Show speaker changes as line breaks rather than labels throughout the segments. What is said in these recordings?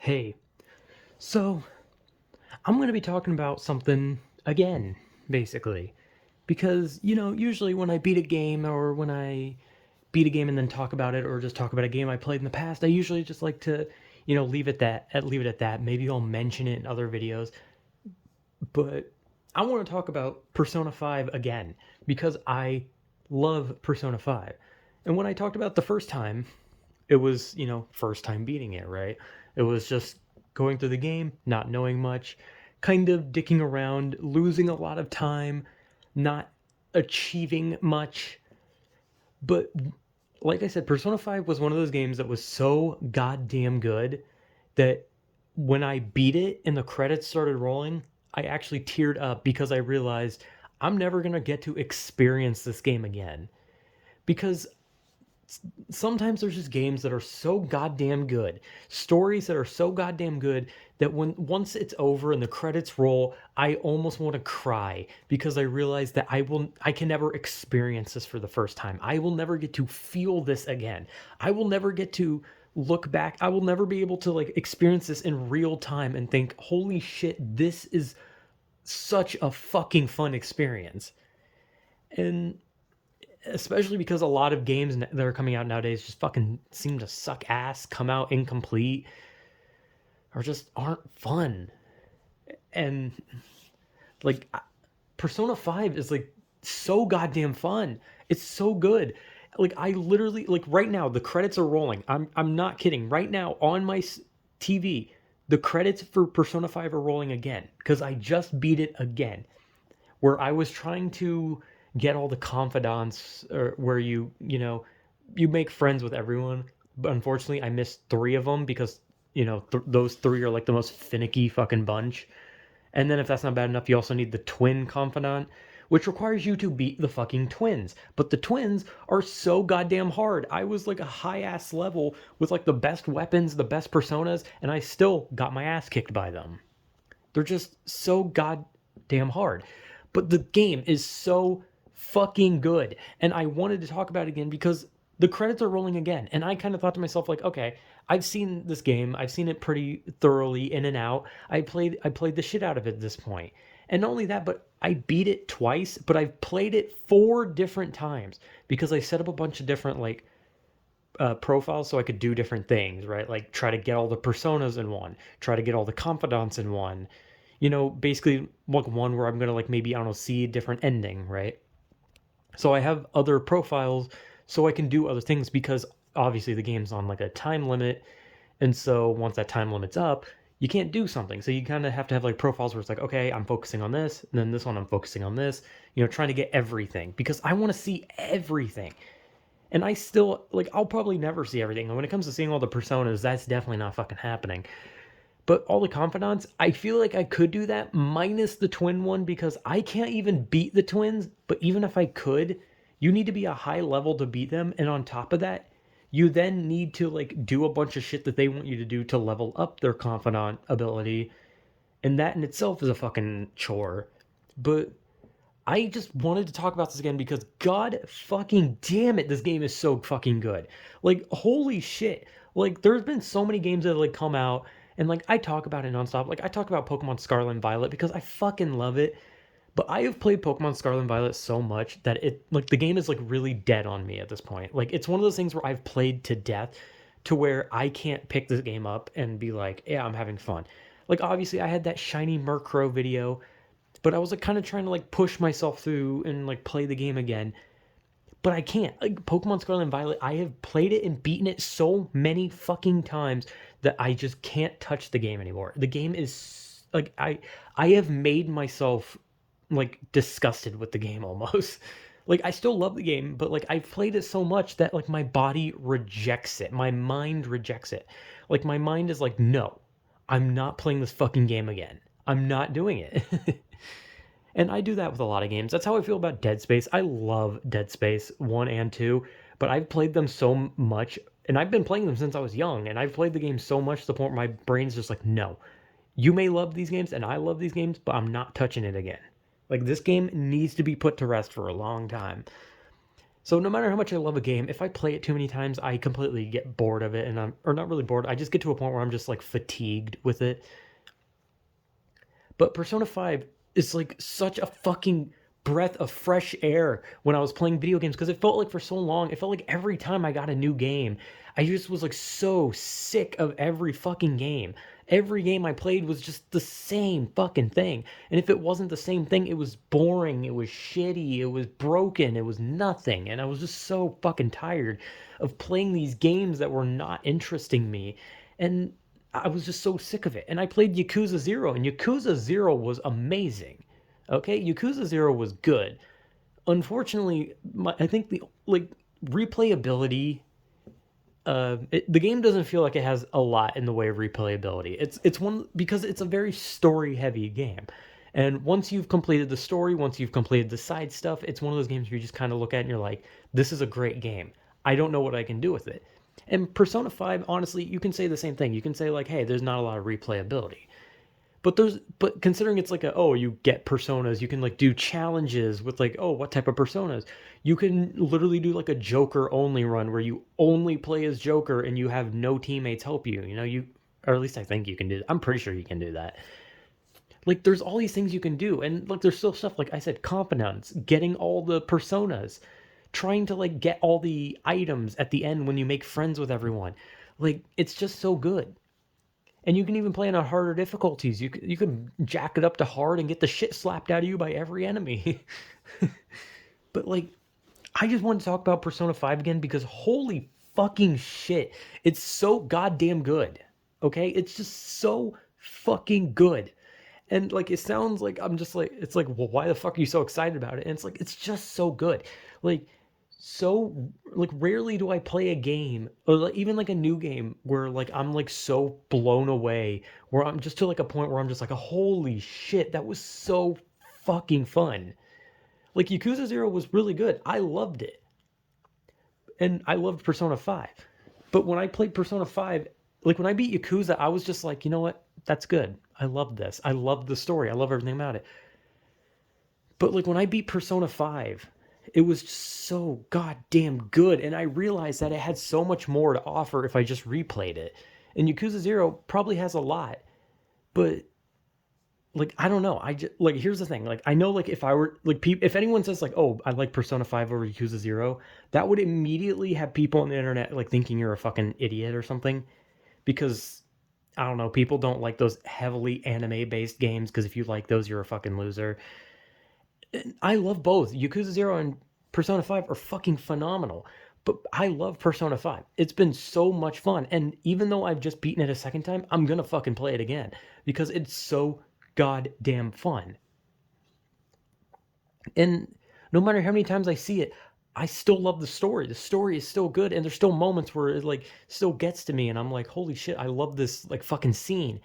Hey, so I'm going to be talking about something again, basically. Because, usually when I beat a game or when I beat a game and then talk about it or just talk about a game I played in the past, I usually just like to, leave it at that. Maybe I'll mention it in other videos, but I want to talk about Persona 5 again because I love Persona 5. And when I talked about the first time, it was, first time beating it, right? It was just going through the game, not knowing much, kind of dicking around, losing a lot of time, not achieving much. But like I said, Persona 5 was one of those games that was so goddamn good that when I beat it and the credits started rolling, I actually teared up because I realized I'm never going to get to experience this game again. Because sometimes there's just games that are so goddamn good, stories that are so goddamn good that when once it's over and the credits roll, I almost want to cry because I realize that I can never experience this for the first time. I will never get to feel this again. I will never get to look back. I will never be able to like experience this in real time and think, "Holy shit, this is such a fucking fun experience." And especially because a lot of games that are coming out nowadays just fucking seem to suck ass, come out incomplete, or just aren't fun. And like Persona 5 is like so goddamn fun. It's so good. Like I literally like right now the credits are rolling. I'm not kidding. Right now on my TV, the credits for Persona 5 are rolling again because I just beat it again. Where I was trying to get all the confidants or where you make friends with everyone, but unfortunately I missed 3 of them because those 3 are like the most finicky fucking bunch. And then if that's not bad enough, you also need the twin confidant, which requires you to beat the fucking twins. But the twins are so goddamn hard. I was like a high ass level with like the best weapons, the best personas, and I still got my ass kicked by them. They're just so goddamn hard. But the game is so fucking good. And I wanted to talk about it again because the credits are rolling again. And I kind of thought to myself, like, okay, I've seen this game. I've seen it pretty thoroughly in and out. I played the shit out of it at this point. And not only that, but I beat it twice, but I've played it 4 different times because I set up a bunch of different like profiles so I could do different things, right? Like try to get all the personas in one, try to get all the confidants in one. Basically like one where I'm gonna like maybe I don't know see a different ending, right? So I have other profiles so I can do other things because obviously the game's on like a time limit, and so once that time limit's up, you can't do something. So you kind of have to have like profiles where it's like, okay, I'm focusing on this, and then this one I'm focusing on this. Trying to get everything because I want to see everything. And I still like I'll probably never see everything. And when it comes to seeing all the personas, that's definitely not fucking happening. But all the confidants, I feel like I could do that minus the twin one because I can't even beat the twins. But even if I could, you need to be a high level to beat them. And on top of that, you then need to like do a bunch of shit that they want you to do to level up their confidant ability. And that in itself is a fucking chore. But I just wanted to talk about this again because god fucking damn it, this game is so fucking good. Like holy shit. Like there's been so many games that have like come out and like I talk about it nonstop. Like I talk about Pokemon Scarlet and Violet because I fucking love it. But I have played Pokemon Scarlet and Violet so much that it like the game is like really dead on me at this point. Like it's one of those things where I've played to death to where I can't pick this game up and be like, yeah, I'm having fun. Like obviously I had that shiny Murkrow video, but I was like kind of trying to like push myself through and like play the game again. But I can't. Like Pokemon Scarlet and Violet, I have played it and beaten it so many fucking times that I just can't touch the game anymore. The game is like I have made myself like disgusted with the game almost. Like I still love the game, but like I've played it so much that like my body rejects it. My mind rejects it. Like my mind is like, "No. I'm not playing this fucking game again. I'm not doing it." And I do that with a lot of games. That's how I feel about Dead Space. I love Dead Space 1 and 2, but I've played them so much, and I've been playing them since I was young, and I've played the game so much to the point where my brain's just like, no, you may love these games, and I love these games, but I'm not touching it again. Like, this game needs to be put to rest for a long time. So no matter how much I love a game, if I play it too many times, I completely get bored of it, and or not really bored. I just get to a point where I'm just like fatigued with it. But Persona 5 is like such a fucking breath of fresh air when I was playing video games, because it felt like for so long, it felt like every time I got a new game, I just was like so sick of every fucking game. Every game I played was just the same fucking thing. And if it wasn't the same thing, it was boring, it was shitty, it was broken, it was nothing. And I was just so fucking tired of playing these games that were not interesting me. And I was just so sick of it. And I played Yakuza 0, and Yakuza 0 was amazing. Okay? Yakuza 0 was good. Unfortunately, I think the like replayability, the game doesn't feel like it has a lot in the way of replayability. It's one because it's a very story heavy game. And once you've completed the story, once you've completed the side stuff, it's one of those games where you just kind of look at it and you're like, this is a great game. I don't know what I can do with it. And Persona 5, honestly, you can say the same thing. You can say like, hey, there's not a lot of replayability. But considering it's like you get personas, you can like do challenges with like, oh, what type of personas? You can literally do like a Joker only run where you only play as Joker and you have no teammates help you. Or at least I think you can do that. I'm pretty sure you can do that. Like there's all these things you can do, and like there's still stuff like I said, confidants, getting all the personas, trying to like get all the items at the end when you make friends with everyone. Like it's just so good. And you can even play on harder difficulties. You can jack it up to hard and get the shit slapped out of you by every enemy. But like, I just wanted to talk about Persona 5 again because holy fucking shit, it's so goddamn good. Okay, it's just so fucking good. And like, it sounds like I'm just like, it's like, well, why the fuck are you so excited about it? And it's like, it's just so good. Like, so like rarely do I play a game or like, even like a new game where like I'm like so blown away where I'm just to like a point where I'm just like, holy shit, that was so fucking fun. Like Yakuza 0 was really good. I loved it. And I loved Persona 5. But when I played Persona 5, like when I beat Yakuza, I was just like, you know what? That's good. I love this. I love the story. I love everything about it. But like when I beat Persona 5, it was just so goddamn good. And I realized that it had so much more to offer if I just replayed it. And Yakuza 0 probably has a lot, but like I don't know. I just like here's the thing. Like I know like if I were like if anyone says like, "Oh, I like Persona 5 over Yakuza 0," that would immediately have people on the internet like thinking you're a fucking idiot or something because I don't know, people don't like those heavily anime based games because if you like those, you're a fucking loser. I love both. Yakuza 0 and Persona 5 are fucking phenomenal. But I love Persona 5. It's been so much fun. And even though I've just beaten it a second time, I'm going to fucking play it again because it's so goddamn fun. And no matter how many times I see it, I still love the story. The story is still good, and there's still moments where it like still gets to me, and I'm like, holy shit, I love this like fucking scene.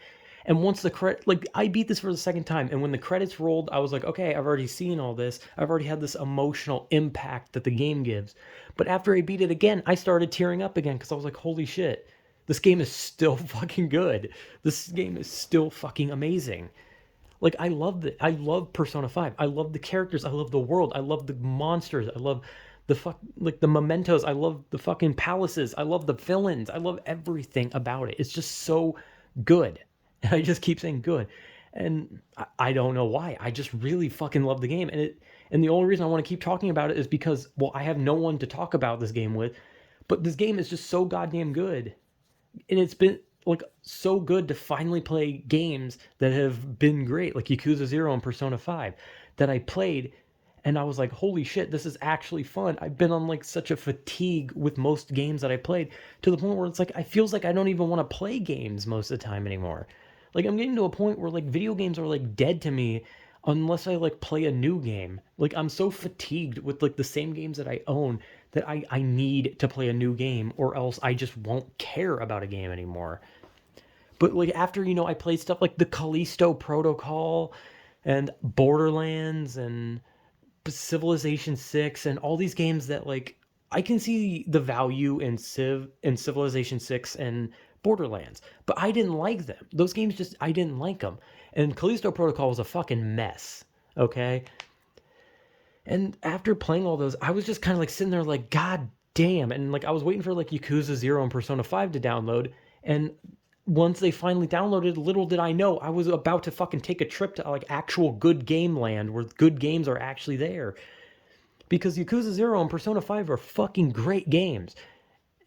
And once the credit, like I beat this for the second time, and when the credits rolled, I was like, okay, I've already seen all this. I've already had this emotional impact that the game gives. But after I beat it again, I started tearing up again because I was like, holy shit, this game is still fucking good. This game is still fucking amazing. Like I love it. I love Persona 5. I love the characters. I love the world. I love the monsters. I love the mementos. I love the fucking palaces. I love the villains. I love everything about it. It's just so good. And I just keep saying good. And I don't know why. I just really fucking love the game. And the only reason I want to keep talking about it is because well, I have no one to talk about this game with. But this game is just so goddamn good, and it's been like so good to finally play games that have been great, like Yakuza 0 and Persona 5, that I played and I was like, holy shit, this is actually fun. I've been on like such a fatigue with most games that I played to the point where it's like I feels like I don't even want to play games most of the time anymore. Like I'm getting to a point where like video games are like dead to me unless I like play a new game. Like I'm so fatigued with like the same games that I own that I need to play a new game or else I just won't care about a game anymore. But like after I played stuff like the Callisto Protocol and Borderlands and Civilization 6 and all these games that like I can see the value in Civilization 6 and Borderlands, but I didn't like them. Those games just I didn't like them. And Callisto Protocol was a fucking mess. Okay? And after playing all those, I was just kind of like sitting there like, God damn. And like I was waiting for like Yakuza 0 and Persona 5 to download. And once they finally downloaded, little did I know I was about to fucking take a trip to like actual good game land where good games are actually there. Because Yakuza 0 and Persona 5 are fucking great games.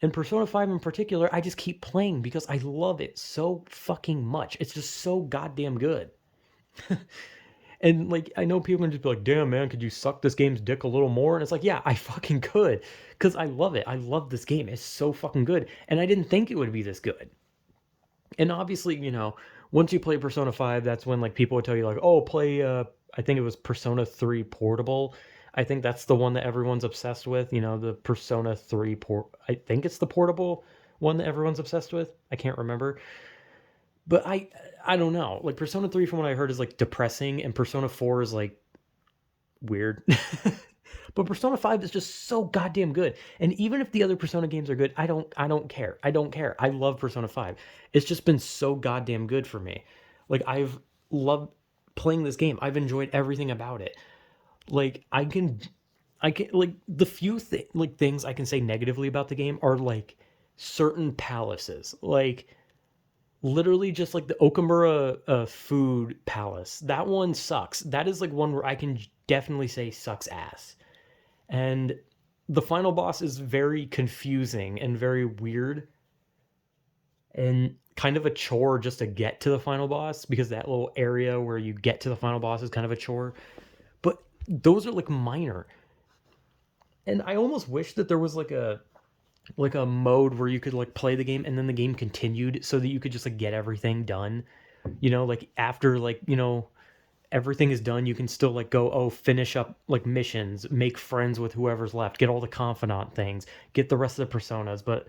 And Persona 5 in particular, I just keep playing because I love it so fucking much. It's just so goddamn good. And like I know people can just be like, "Damn man, could you suck this game's dick a little more?" And it's like, "Yeah, I fucking could, because I love it. I love this game. It's so fucking good." And I didn't think it would be this good. And obviously, once you play Persona 5, that's when like people would tell you like, "Oh, play I think it was Persona 3 Portable." I think that's the one that everyone's obsessed with, the Persona 3 I think it's the portable one that everyone's obsessed with. I can't remember. But I don't know. Like Persona 3 from what I heard is like depressing and Persona 4 is like weird. But Persona 5 is just so goddamn good. And even if the other Persona games are good, I don't care. I don't care. I love Persona 5. It's just been so goddamn good for me. Like I've loved playing this game. I've enjoyed everything about it. Like I can like the few things I can say negatively about the game are like certain palaces. Like literally just like the Okamura food palace. That one sucks. That is like one where I can definitely say sucks ass. And the final boss is very confusing and very weird and kind of a chore just to get to the final boss because that little area where you get to the final boss is kind of a chore. But those are like minor. And I almost wish that there was like a mode where you could like play the game and then the game continued so that you could just like get everything done. Like after like, everything is done, you can still like go, oh, finish up like missions, make friends with whoever's left, get all the confidant things, get the rest of the personas. But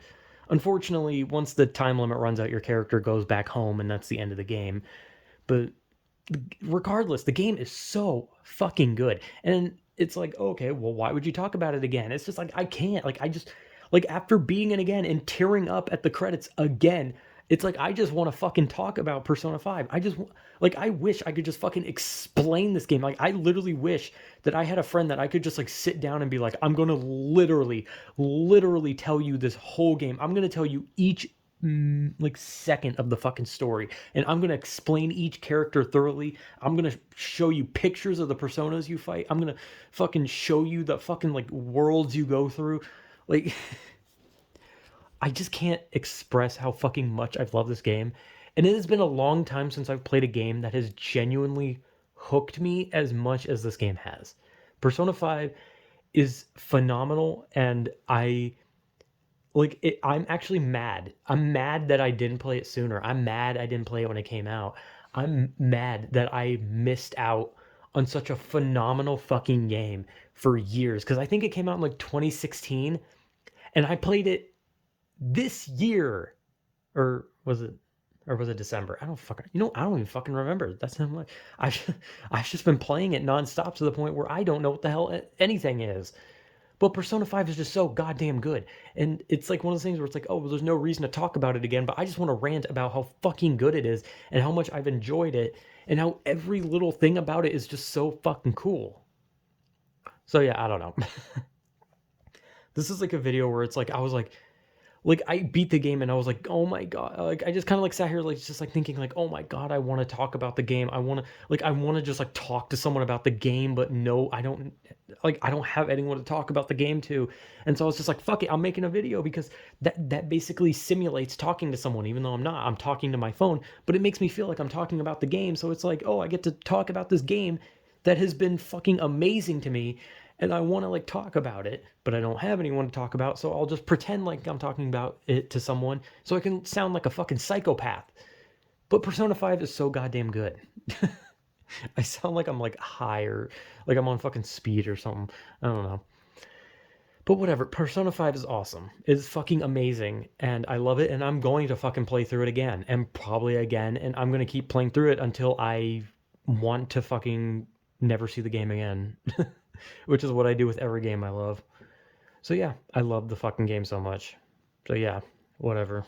unfortunately, once the time limit runs out, your character goes back home and that's the end of the game. But regardless, the game is so fucking good. And it's like, okay, well, why would you talk about it again? It's just like, I can't. Like, I just, like, after being it again and tearing up at the credits again, it's like, I just want to fucking talk about Persona 5. Like, I wish I could just fucking explain this game. Like, I literally wish that I had a friend that I could just, like, sit down and be like, I'm going to literally tell you this whole game. I'm going to tell you each like second of the fucking story and I'm gonna explain each character thoroughly. I'm gonna show you pictures of the personas you fight. I'm gonna fucking show you the fucking like worlds you go through. Like I just can't express how fucking much I've loved this game. And it has been a long time since I've played a game that has genuinely hooked me as much as this game has. Persona 5 is phenomenal and I'm actually mad. I'm mad that I didn't play it sooner. I'm mad I didn't play it when it came out. I'm mad that I missed out on such a phenomenal fucking game for years because I think it came out in like 2016 and I played it this year or was it December? I don't fucking I don't even fucking remember. That's not like I've I've just been playing it nonstop to the point where I don't know what the hell anything is. But Persona 5 is just so goddamn good. And it's like one of those things where it's like, oh, well, there's no reason to talk about it again, but I just want to rant about how fucking good it is and how much I've enjoyed it and how every little thing about it is just so fucking cool. So yeah, I don't know. This is like a video where it's like I was like I beat the game and I was like, oh my god, like I just kind of like sat here like just like thinking like, oh my god, I want to talk about the game. I want to just like talk to someone about the game, but no, I don't have anyone to talk about the game to. And so I was just like, fuck it, I'm making a video because that basically simulates talking to someone, even though I'm not. I'm talking to my phone, but it makes me feel like I'm talking about the game. So it's like, oh, I get to talk about this game that has been fucking amazing to me and I want to like talk about it, but I don't have anyone to talk about, so I'll just pretend like I'm talking about it to someone so I can sound like a fucking psychopath. But Persona 5 is so goddamn good. I sound like I'm like high or like I'm on fucking speed or something. I don't know. But whatever, Persona 5 is awesome. It's fucking amazing and I love it and I'm going to fucking play through it again and probably again and I'm going to keep playing through it until I want to fucking never see the game again. Which is what I do with every game I love. So yeah, I love the fucking game so much. So yeah, whatever.